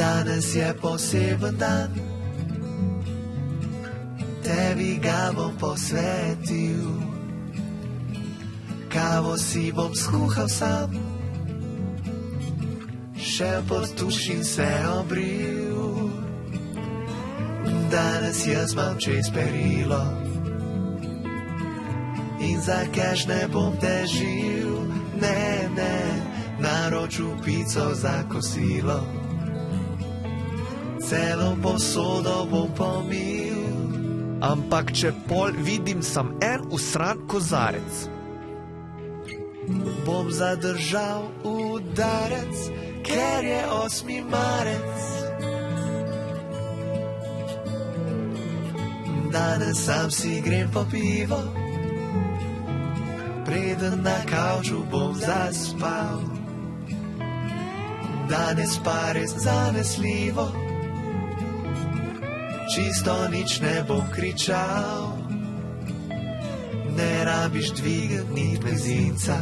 Danes je poseben dan, tebi ga bom posvetil. Kavo si bom skuhal sam, šel pod tuš in se obril. Danes jaz imam čez perilo in za keš ne bom težil. Ne, naročil pico za kosilo, celo posodo bom pomil. Ampak če pol vidim sam en usran kozarec, bom zadržal udarec, ker je 8. marec. Danes sam si grem po pivo, preden na kavču bom zaspal. Danes pa res zanesljivo, čisto nič ne bom kričal. Ne rabiš dvigniti mezinca,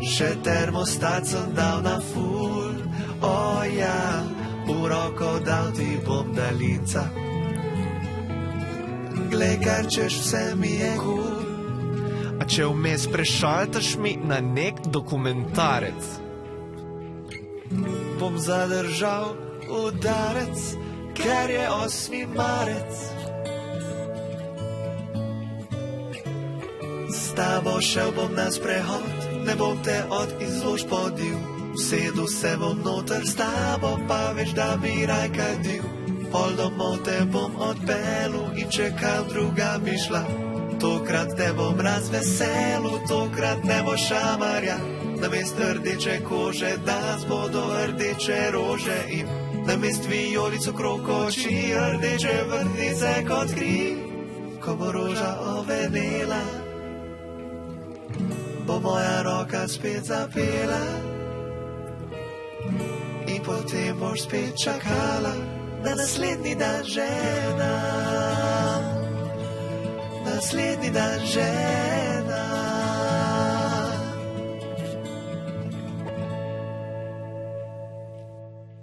še termostat sem dal na ful. O ja, v roko dal ti bom daljinca. Glej, kar češ, vse mi je kul. A če vmes prešaltaš mi na nek dokumentarec, bom zadržal udarec, ker je 8. marec. S tabo šel bom na sprehod, ne bom te od izložb podil. Usedel se bom noter s tabo, pa veš, da mi raj kadil. Pol domov te bom odpelil in če kam druga bi šla, tokrat te bom razveselil, tokrat ne bo šamarja. Namest rdeče kože danes bodo rdeče rože in namest vijolico krog oči rdeče vrtnice kot kri. Ko bo roža ovenela, bo moja roka spet zapela in potem boš spet čakala na naslednji dan žena. Naslednji dan žena.